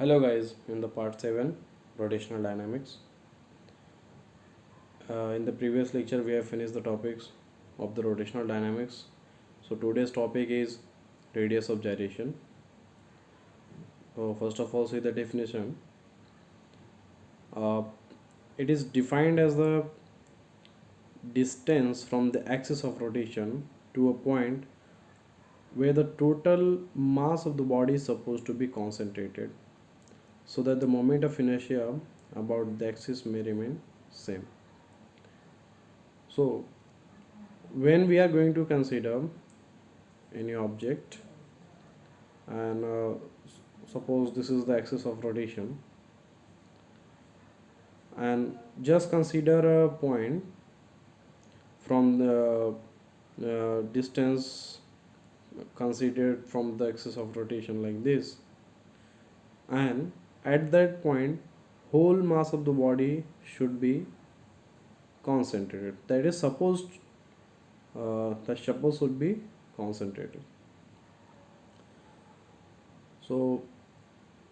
Hello guys, in the part 7 rotational dynamics. In the previous lecture we have finished the topics of the rotational dynamics. So today's topic is radius of gyration. So first of all, see the definition. Uh, it is defined as the distance from the axis of rotation to a point where the total mass of the body is supposed to be concentrated, so that the moment of inertia about the axis may remain same. So when we are going to consider any object, and suppose this is the axis of rotation, and just consider a point from the distance considered from the axis of rotation like this, and at that point whole mass of the body should be concentrated, that is supposed the suppose should be concentrated. So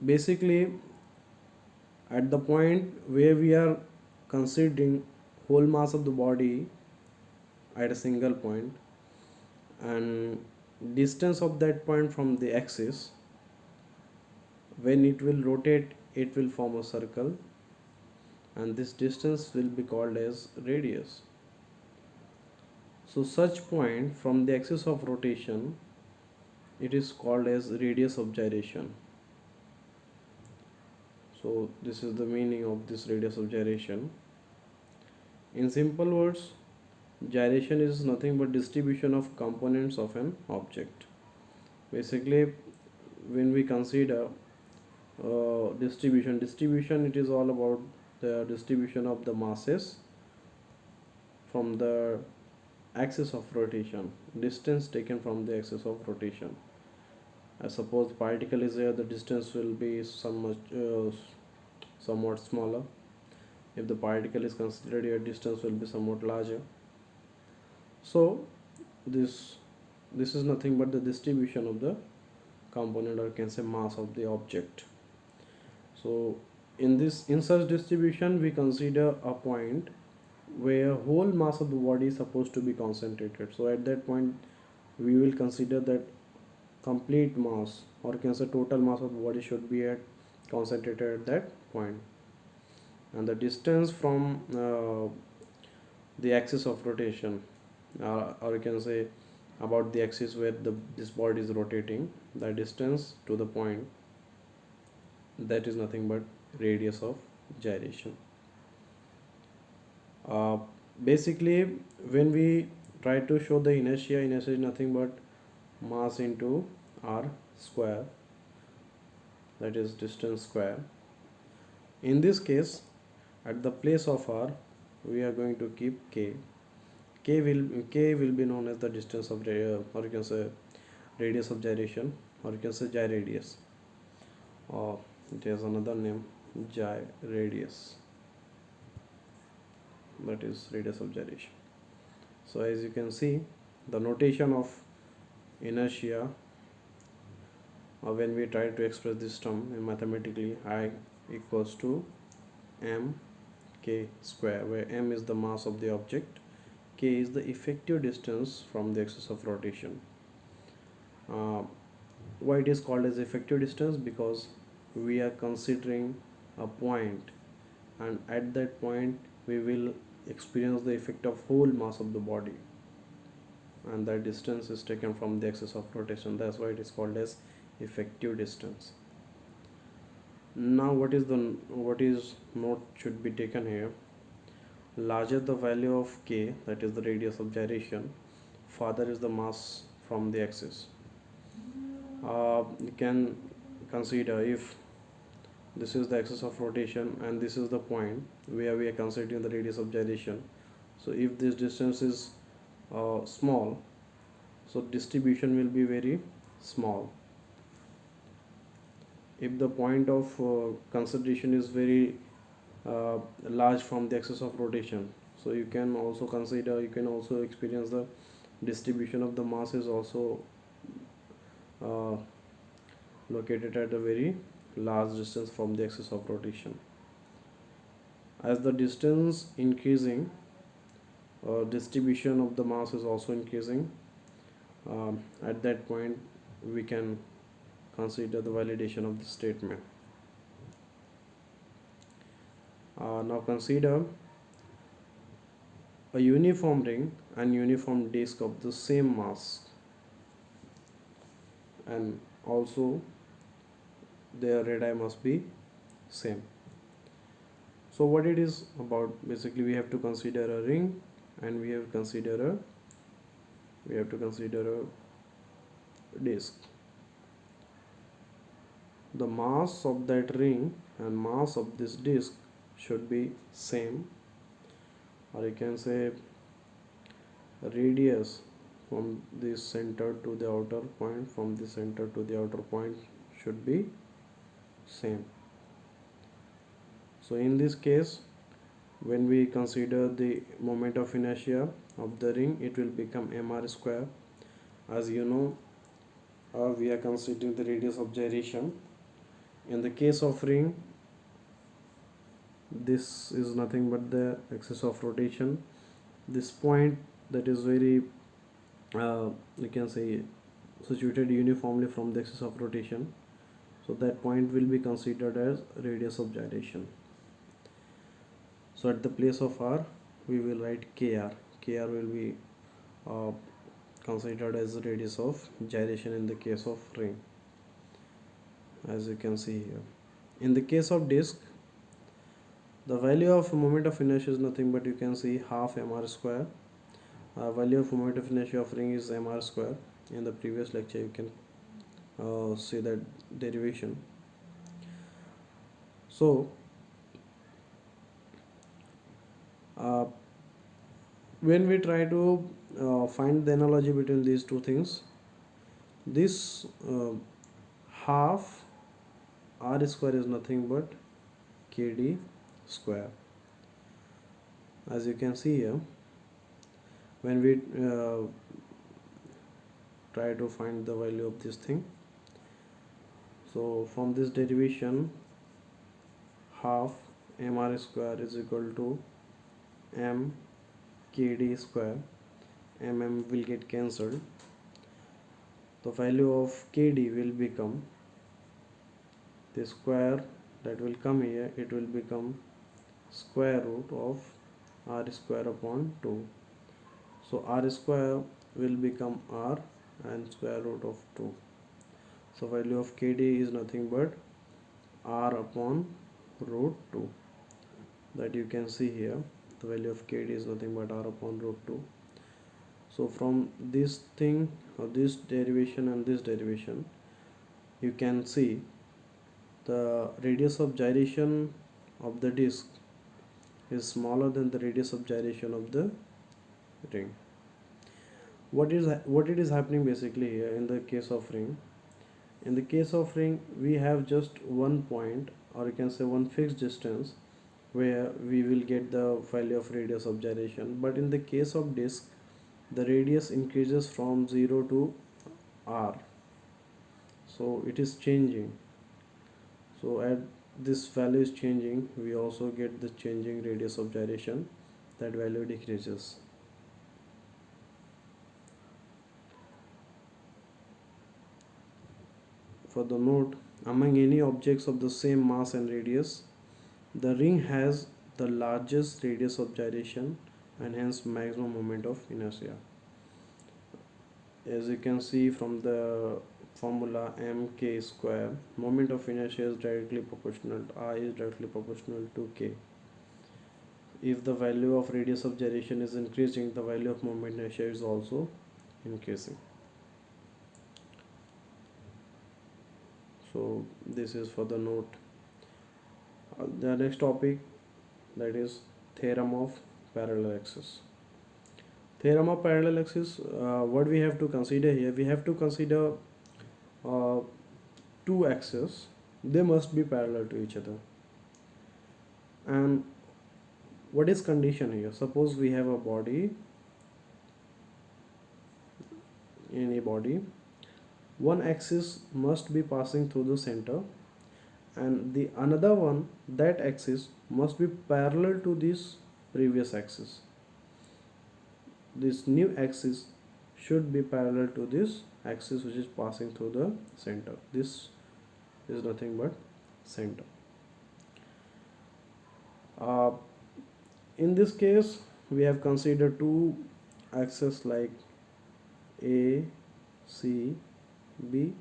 basically at the point where we are considering whole mass of the body at a single point, and distance of that point from the axis, when it will rotate it will form a circle, and this distance will be called as radius. So such point from the axis of rotation, it is called as radius of gyration. So this is the meaning of this radius of gyration. In simple words, gyration is nothing but distribution of components of an object. Basically, when we consider distribution, it is all about the distribution of the masses from the axis of rotation, distance taken from the axis of rotation. I suppose particle is there, the distance will be somewhat smaller. If the particle is considered here, distance will be somewhat larger. So this is nothing but the distribution of the component, or can say mass of the object. So in such distribution we consider a point where whole mass of the body is supposed to be concentrated. So at that point we will consider that complete mass, or can say total mass of the body, should be concentrated at that point, and the distance from the axis of rotation, or you can say about the axis where this body is rotating, the distance to the point, that is nothing but radius of gyration. uh, Basically when we try to show the inertia is nothing but mass into r square, that is distance square. In this case, at the place of r we are going to keep k will be known as the distance of or you can say radius of gyration, or you can say gyradius, or it has another name, gyradius, that is radius of gyration. So as you can see, the notation of inertia, when we try to express this term mathematically, I equals to m k square, where m is the mass of the object, k is the effective distance from the axis of rotation. Why it is called as effective distance? Because we are considering a point, and at that point we will experience the effect of whole mass of the body, and that distance is taken from the axis of rotation. That's why it is called as effective distance. Now what is note should be taken here: larger the value of k, that is the radius of gyration, farther is the mass from the axis. You can consider, if this is the axis of rotation and this is the point where we are considering the radius of gyration, so if this distance is small, so distribution will be very small. If the point of consideration is very large from the axis of rotation, so you can also experience the distribution of the mass is also located at a very large distance from the axis of rotation. As the distance increasing, distribution of the mass is also increasing. At that point we can consider the validation of the statement. Now consider a uniform ring and uniform disk of the same mass, and also their radii must be same. So what it is about, basically we have to consider a ring and we have to consider a disk. The mass of that ring and mass of this disk should be same, or you can say radius from this center to the outer point, from the center to the outer point should be same. So in this case, when we consider the moment of inertia of the ring, it will become mr square. As you know, we are considering the radius of gyration. In the case of ring, this is nothing but the axis of rotation. This point that is very you can say situated uniformly from the axis of rotation, so that point will be considered as radius of gyration. So at the place of r we will write kr. Kr will be uh, considered as the radius of gyration in the case of ring, as you can see here. In the case of disk, the value of moment of inertia is nothing but, you can see, half mr square. Value of moment of inertia of ring is mr square. In the previous lecture you can see that derivation. So when we try to find the analogy between these two things, this half r square is nothing but kd square. As you can see here, when we try to find the value of this thing, so from this derivation, half mr square is equal to m kd square. Will get cancelled. The value of kd will become, the square that will come here, it will become square root of r square upon 2. So r square will become r and square root of 2. So value of kd is nothing but r upon root 2, that you can see here. The value of kd is nothing but r upon root 2. So from this thing, or this derivation and this derivation, you can see the radius of gyration of the disk is smaller than the radius of gyration of the ring. What it is happening basically here in the case of ring? In the case of ring, we have just one point, or you can say one fixed distance, where we will get the value of radius of gyration. But in the case of disk, the radius increases from 0 to r, so it is changing. So at this value is changing, we also get the changing radius of gyration. That value decreases. For the note, among any objects of the same mass and radius, the ring has the largest radius of gyration and hence maximum moment of inertia. As you can see from the formula mk square, moment of inertia is directly proportional, I is directly proportional to k. If the value of radius of gyration is increasing, the value of moment inertia is also increasing. So this is for the note. The next topic, that is theorem of parallel axis. Theorem of parallel axis, what we have to consider here, we have to consider two axes. They must be parallel to each other. And what is condition here? Suppose we have a body, one axis must be passing through the center and the another one, that axis must be parallel to this previous axis. This new axis should be parallel to this axis which is passing through the center. This is nothing but center. uh, in this case we have considered two axes like A, C, B,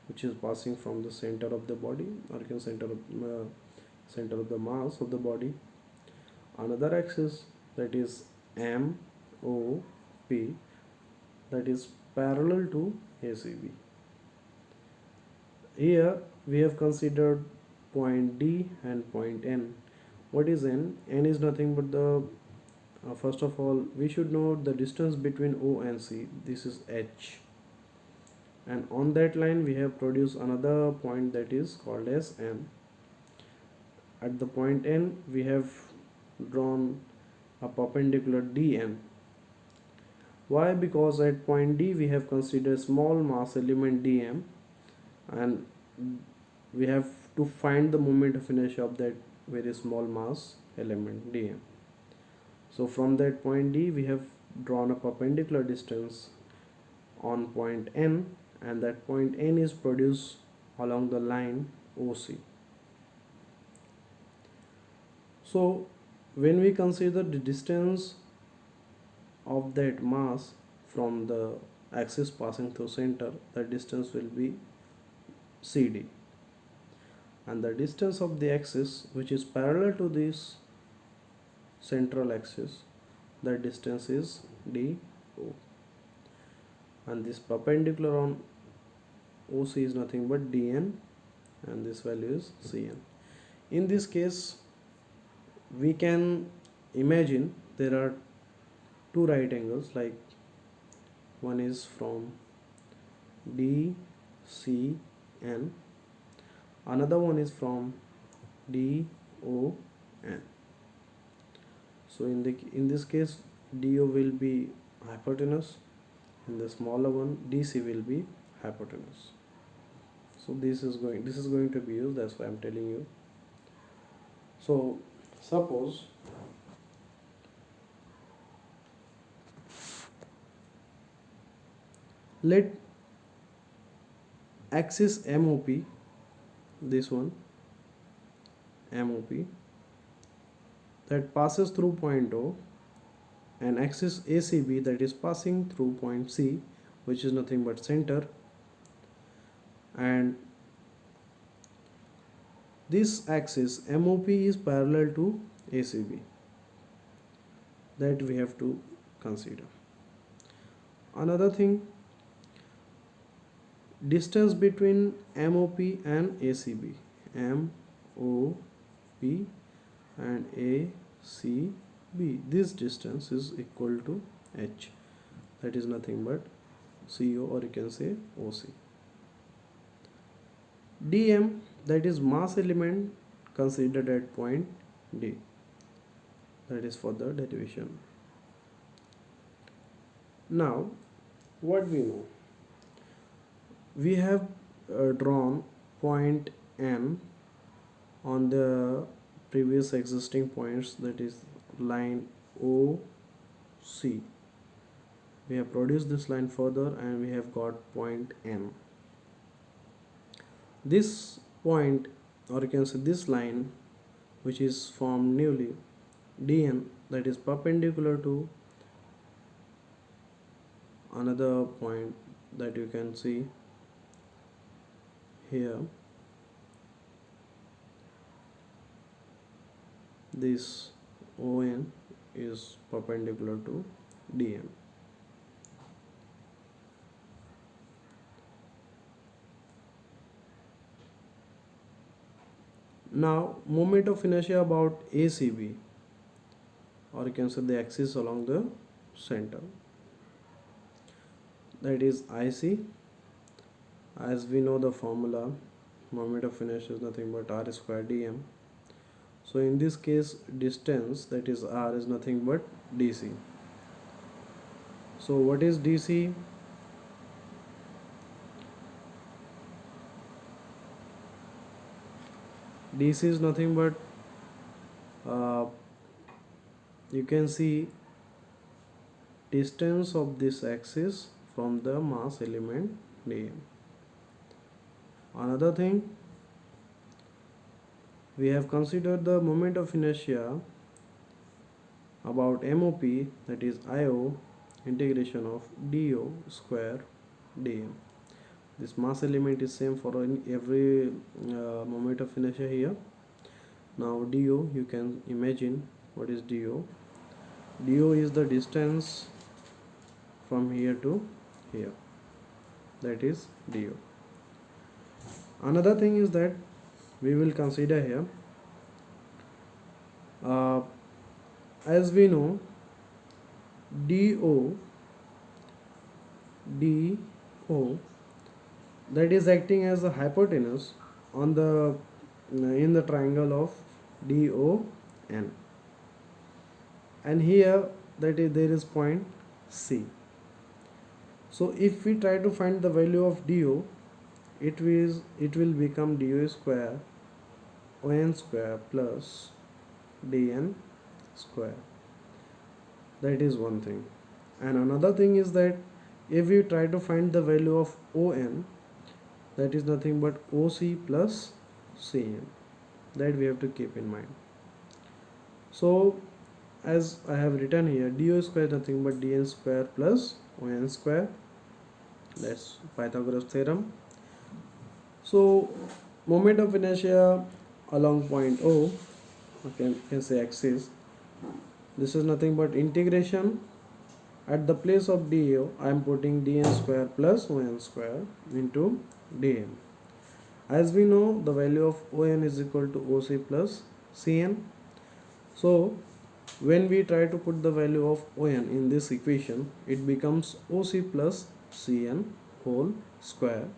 which is passing from the center of the body, or you can center of the mass of the body. Another axis, that is M, O, P, that is parallel to ACB. Here we have considered point D and point N. What is N? N is nothing but the first of all we should know the distance between O and C. This is H, and on that line we have produced another point that is called as N. At the point N we have drawn a perpendicular DN. Why? Because at point D we have considered small mass element dm, and we have to find the moment of inertia of that very small mass element dm. So from that point D we have drawn a perpendicular distance on point N, and that point N is produced along the line OC. So when we consider the distance of that mass from the axis passing through center, the distance will be CD, and the distance of the axis which is parallel to this central axis, the distance is DO, and this perpendicular on OC is nothing but DN, and this value is CN. In this case we can imagine there are two right angles, like one is from DCN, another one is from DON. So in this case DO will be hypotenuse, and the smaller one DC will be hypotenuse. So this is going to be used, that's why I'm telling you. So suppose let axis MOP, this one MOP, that passes through point O, and axis ACB that is passing through point C, which is nothing but center, and this axis MOP is parallel to ACB, that we have to consider. Another thing, distance between MOP and ACB, MOP and ACB, this distance is equal to H, that is nothing but CO, or you can say OC. DM, that is mass element considered at point D, that is for the derivation. Now what we know, we have drawn point N on the previous existing points, that is line OC. We have produced this line further and we have got point N. This point, or you can say this line, which is formed newly, DN, that is perpendicular to another point that you can see here. This ON is perpendicular to DM. Now moment of inertia about ACB, or you can say the axis along the center, that is IC. As we know the formula, moment of inertia is nothing but R square dm. So in this case distance, that is R, is nothing but DC. So what is DC? This is nothing but uh, you can see distance of this axis from the mass element dm. Another thing, we have considered the moment of inertia about MOP, that is IO integration of dO square dm. This mass element is same for every moment of inertia here. Now dO, you can imagine what is dO. dO is the distance from here to here, that is dO. Another thing is that we will consider here, as we know, DO that is acting as a hypotenuse on the in the triangle of DON, and here that is there is point C. So if we try to find the value of DO, it will become DO square ON square plus DN square. That is one thing. And another thing is that if we try to find the value of ON, that is nothing but OC plus CN. That we have to keep in mind. So as I have written here, DO square is nothing but DN square plus ON square. That's Pythagoras theorem. So moment of inertia along point O, you can say axis, this is nothing but integration. At the place of DO, I am putting dn square plus ON square into dm. As we know, the value of ON is equal to OC plus CN. So when we try to put the value of ON in this equation, it becomes OC plus CN whole square.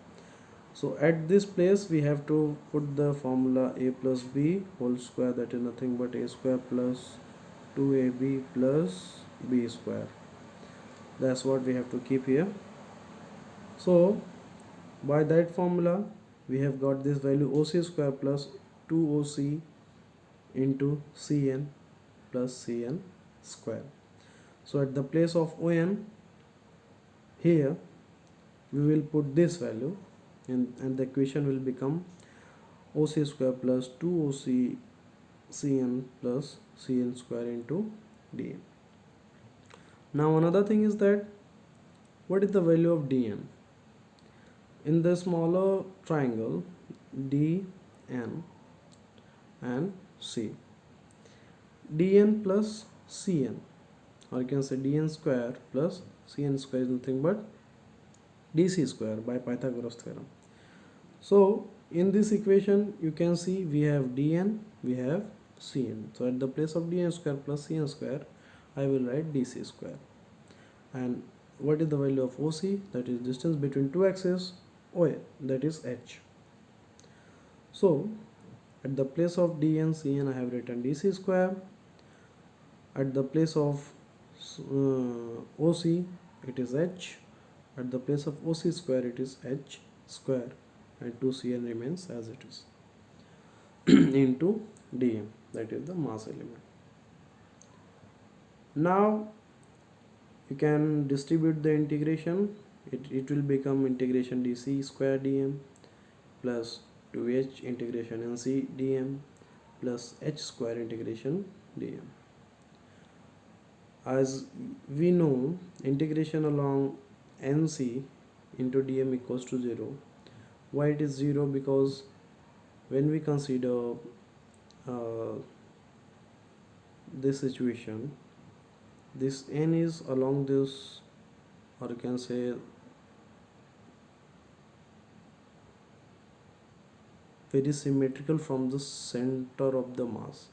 So at this place we have to put the formula A plus B whole square, that is nothing but A square plus 2AB plus B square. That's what we have to keep here. So by that formula we have got this value OC square plus 2OC into CN plus CN square. So at the place of ON here we will put this value and the equation will become OC square plus 2OC CN plus CN square into dn. Now another thing is that what is the value of dn? In the smaller triangle DN and C, dn plus cn, or you can say dn square plus cn square is nothing but dc square by Pythagoras theorem. So in this equation you can see we have dn, we have cn. So at the place of dn square plus cn square I will write dc square. And what is the value of OC? That is distance between two axes, OA, that is h. So at the place of dn cn I have written dc square. At the place of OC it is h. At the place of OC square it is h square, and 2cn remains as it is into dm, that is the mass element. Now you can distribute the integration. It will become integration dc square dm plus 2h integration nc dm plus h square integration dm. As we know, integration along nc into dm equals to 0. Why it is 0? Because when we consider this situation, this n is along this, or you can say very symmetrical from the center of the mass,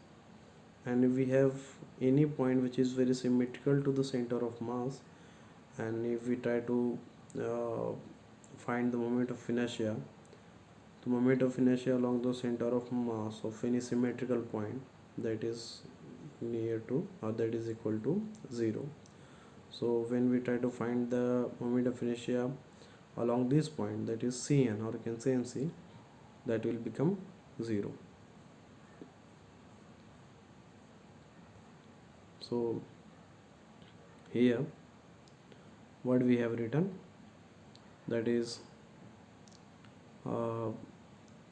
and if we have any point which is very symmetrical to the center of mass, and if we try to find the moment of inertia, the moment of inertia along the center of mass of any symmetrical point, that is near to, or that is equal to 0. So when we try to find the moment of inertia along this point, that is Cn, or you can say Nc, that will become 0. So here what we have written, that is uh,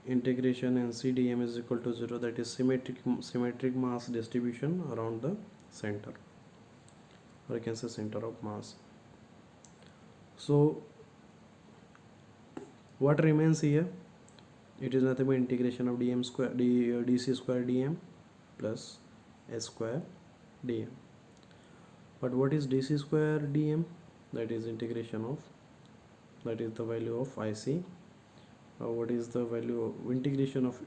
integration NCDM is equal to 0, that is symmetric mass distribution around the center, or you can say center of mass. So what remains here, it is nothing but integration of dm square dc square dm plus s square dm. But what is dc square dm? That is integration of, that is the value of IC. What is the value of integration of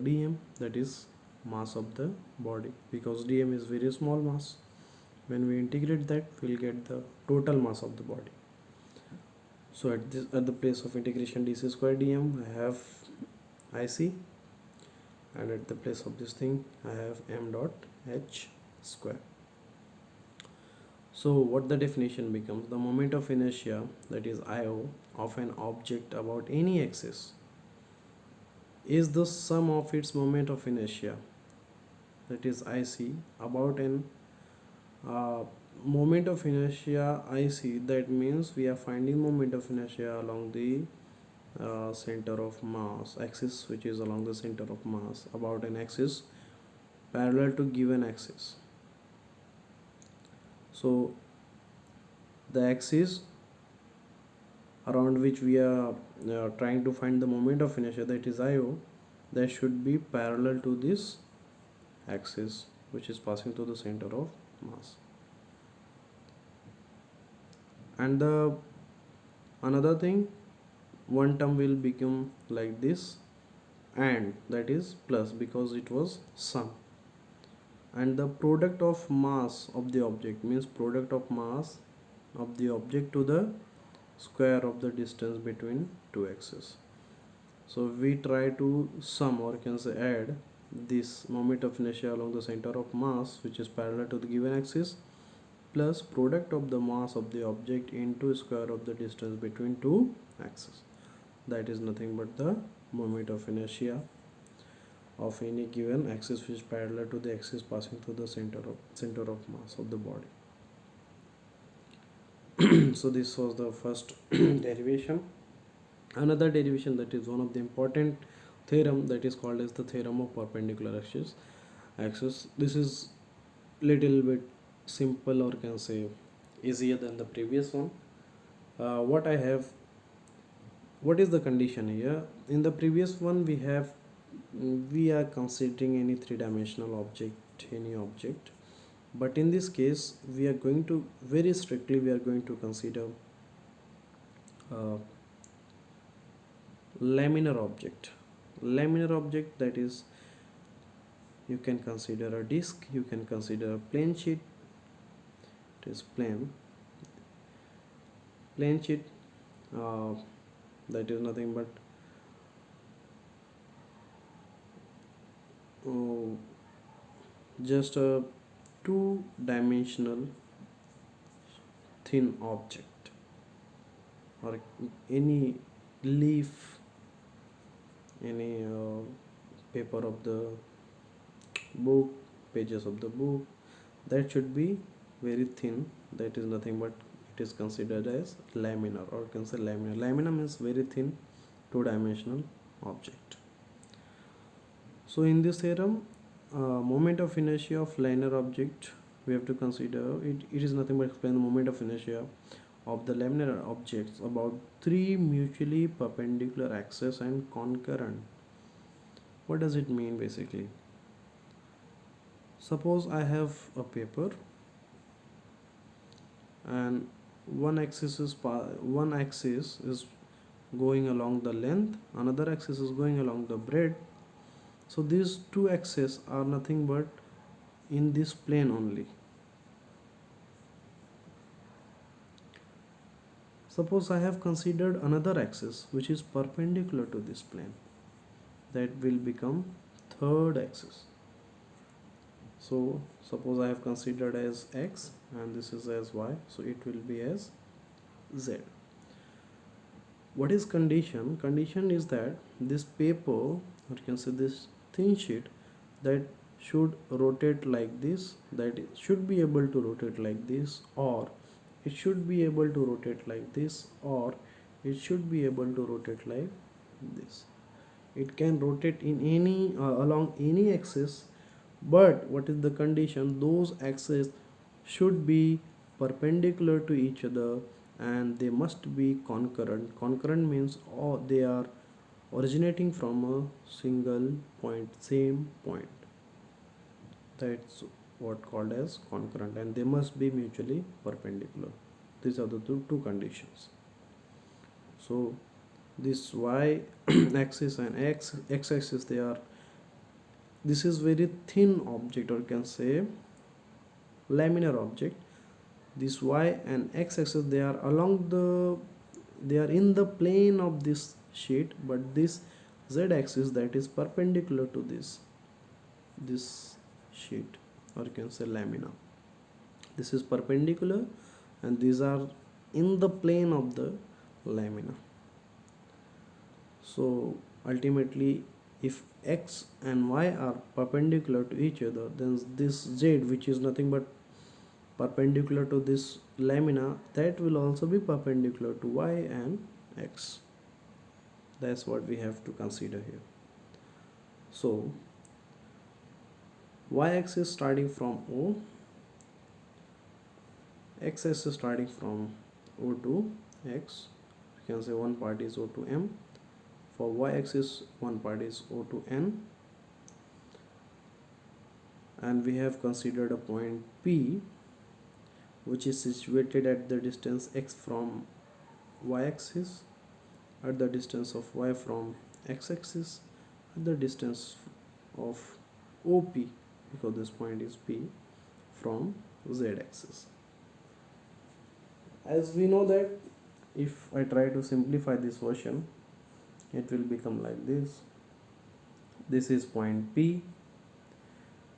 dm? That is mass of the body, because dm is very small mass. When we integrate that, we'll get the total mass of the body. So at the place of integration dc square dm, I have IC, and at the place of this thing I have m dot h square. So what the definition becomes, the moment of inertia, that is IO, of an object about any axis is the sum of its moment of inertia, that is IC, about an moment of inertia IC. That means we are finding moment of inertia along the center of mass axis, which is along the center of mass about an axis parallel to given axis. So the axis around which we are trying to find the moment of inertia, that is IO, that should be parallel to this axis which is passing through the center of mass. And the another thing, one term will become like this, and that is plus, because it was sum. And the product of mass of the object means product of mass of the object to the square of the distance between two axes. So we try to sum, or can say add, this moment of inertia along the center of mass which is parallel to the given axis plus product of the mass of the object into square of the distance between two axes. That is nothing but the moment of inertia of any given axis which is parallel to the axis passing through the center of mass of the body. So this was the first derivation. Another derivation, that is one of the important theorem, that is called as the theorem of perpendicular axis. This is little bit simple, or can say easier than the previous one. What is the condition here? In the previous one we are considering any three-dimensional object, any object, but in this case we are going to very strictly consider laminar object. That is, you can consider a disc, you can consider a plane sheet. It is plane sheet, that is nothing but just a two-dimensional thin object, or any leaf, any paper of the book, pages of the book, that should be very thin. That is nothing but it is considered as laminar, or can say laminar means very thin two-dimensional object. So in this theorem, moment of inertia of laminar object, we have to consider it is nothing but explain the moment of inertia of the laminar objects about three mutually perpendicular axes and concurrent. What does it mean basically? Suppose I have a paper, and one axis is going along the length, another axis is going along the breadth. So these two axes are nothing but in this plane only. Suppose I have considered another axis which is perpendicular to this plane, that will become third axis. So suppose I have considered as x and this is as y, so it will be as z. What is condition? Condition is that this paper, or you can say this thin sheet, that should rotate like this, that it should be able to rotate like this, or it should be able to rotate like this, or it should be able to rotate like this. It can rotate in any along any axis, but what is the condition? Those axes should be perpendicular to each other, and they must be concurrent. Concurrent means they are originating from a single point, same point. That's what called as concurrent, and they must be mutually perpendicular. These are the two conditions. So this y axis and x axis, they are, this is very thin object, or you can say laminar object. This y and x axis, they are along the, they are in the plane of this sheet, but this z axis, that is perpendicular to this sheet, or you can say lamina. This is perpendicular, and these are in the plane of the lamina. So ultimately, if x and y are perpendicular to each other, then this z, which is nothing but perpendicular to this lamina, that will also be perpendicular to y and x. That's what we have to consider here. So y-axis starting from O, x-axis starting from O to x. You can say one part is O to M. For y-axis, one part is O to N. And we have considered a point P, which is situated at the distance x from y-axis, at the distance of y from x-axis, at the distance of OP, because this point is P, from z-axis. As we know that if I try to simplify this version, it will become like this. This is point P,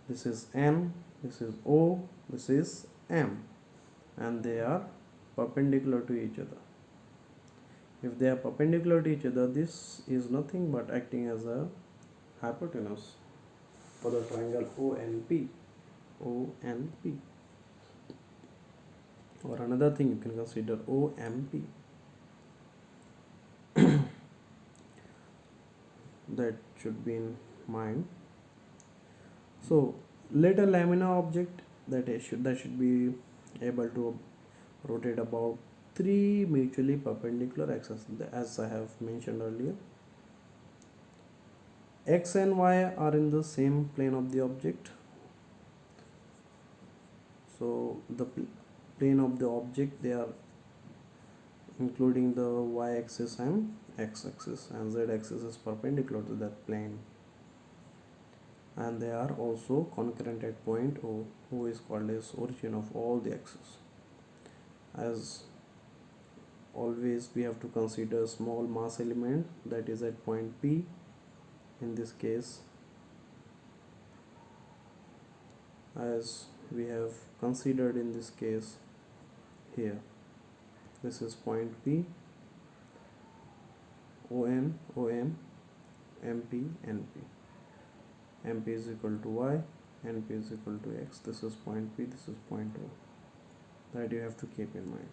this is N, this is O, this is M, and they are perpendicular to each other. If they are perpendicular to each other, this is nothing but acting as a hypotenuse for the triangle ONP. ONP. Or another thing you can consider OMP. That should be in mind. So let a lamina object that should be able to rotate about 3 mutually perpendicular axes, as I have mentioned earlier. X and y are in the same plane of the object. So the plane of the object, they are including the y-axis and x-axis, and z-axis is perpendicular to that plane, and they are also concurrent at point O, who is called as origin of all the axes. As always, we have to consider small mass element that is at point P. In this case, as we have considered in this case here, this is point P, ON, OM, MP, NP. MP is equal to y, NP is equal to x. This is point P, this is point O. That you have to keep in mind.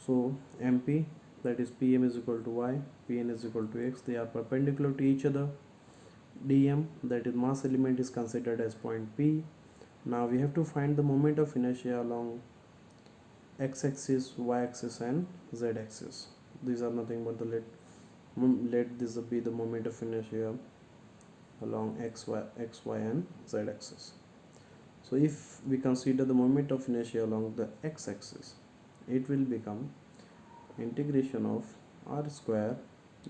So MP, that is PM is equal to y, PN is equal to x. They are perpendicular to each other. DM, that is mass element, is considered as point P. Now we have to find the moment of inertia along x-axis, y-axis and z-axis. These are nothing but the let this be the moment of inertia along x, y and z-axis. So if we consider the moment of inertia along the x-axis, it will become integration of r square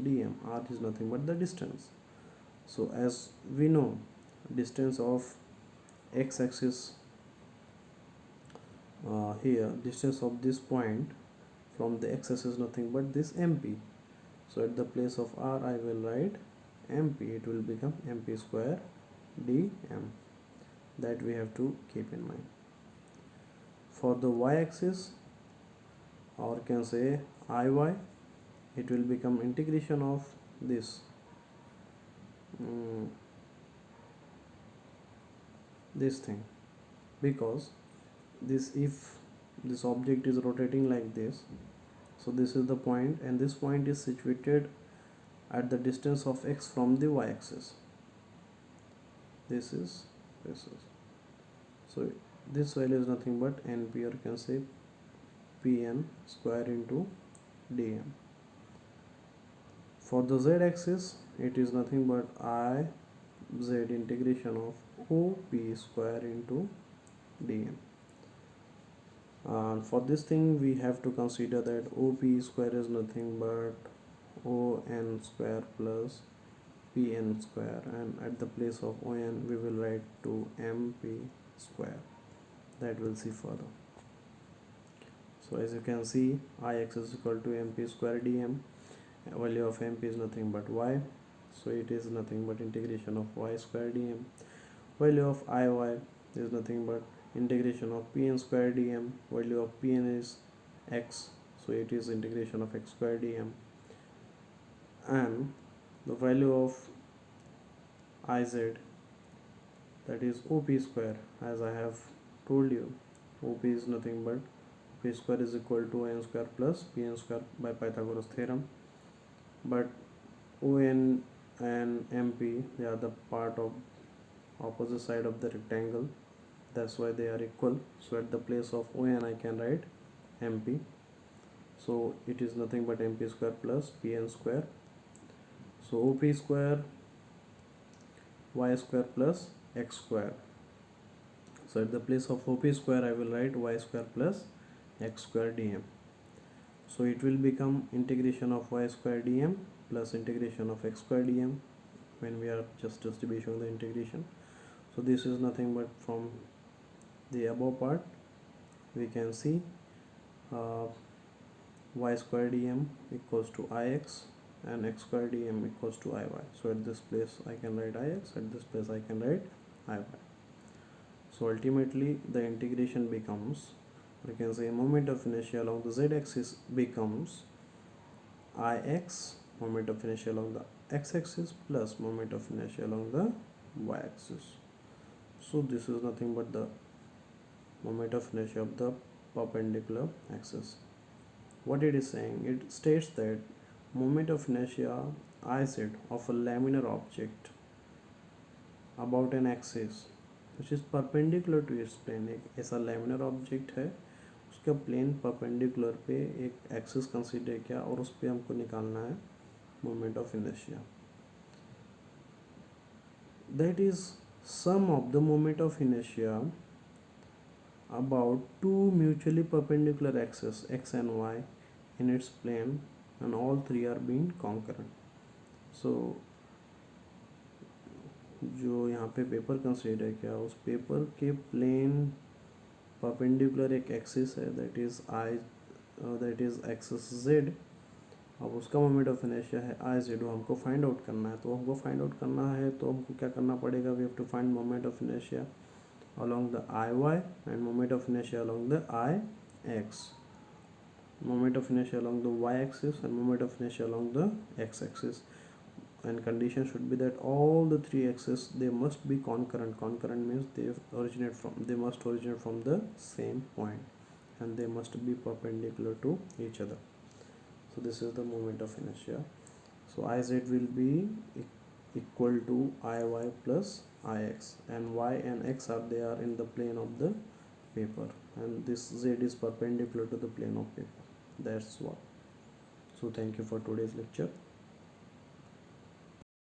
dm. R is nothing but the distance. So as we know, distance of x-axis here, distance of this point from the x-axis is nothing but this MP. So at the place of r I will write MP. It will become MP square dm. That we have to keep in mind. For the y-axis, or can say IY, it will become integration of this this thing, because this, if this object is rotating like this, so this is the point, and this point is situated at the distance of x from the y-axis. This is so this value is nothing but np, or you can say pn square into dm. For the z-axis, it is nothing but I z integration of op square into dm. And for this thing we have to consider that op square is nothing but on square plus pn square, and at the place of on we will write to mp square. That we'll see further. So as you can see, ix is equal to mp square dm. Value of mp is nothing but y, so it is nothing but integration of y square dm. Value of iy is nothing but integration of pn square dm. Value of pn is x, so it is integration of x square dm. And the value of iz, that is op square, as I have told you, op is nothing but p square is equal to n square plus pn square by Pythagoras theorem. But on and mp, they are the part of opposite side of the rectangle, that's why they are equal. So at the place of on I can write mp, so it is nothing but mp square plus pn square. So op square y square plus x square. So at the place of op square I will write y square plus x square dm. So it will become integration of y square dm plus integration of x square dm when we are just distributing the integration. So this is nothing but, from the above part we can see y square dm equals to ix and x square dm equals to iy. So at this place I can write ix, at this place I can write iy. So ultimately the integration becomes, we can say, moment of inertia along the z-axis becomes ix moment of inertia along the x-axis plus moment of inertia along the y-axis. So this is nothing but the moment of inertia of the perpendicular axis. What it is saying, it states that moment of inertia iz of a laminar object about an axis which is perpendicular to its plane. एक ऐसा laminar object है, उसका plane perpendicular पे एक axis consider किया और उस पे हमको निकालना है moment of inertia. That is sum of the moment of inertia about two mutually perpendicular axes x and y in its plane, and all three are being concurrent. So जो यहाँ पे पेपर कंसीडर किया, उस paper के plane perpendicular एक axis है, that is axis Z. अब उसका मोमेंट ऑफ इनर्शिया है आई जेड, हमको फाइंड आउट करना है. तो हमको फाइंड आउट करना है तो हमको क्या करना पड़ेगा, we have to find moment of inertia along the iy and moment of inertia along the ix, moment of inertia along the y-axis and moment of inertia along the x-axis. And condition should be that all the three axes, they must be concurrent. Concurrent means they must originate from the same point and they must be perpendicular to each other. So this is the moment of inertia. So iz will be equal to iy plus ix, and y and x they are in the plane of the paper, and this z is perpendicular to the plane of paper. That's what. So thank you for today's lecture.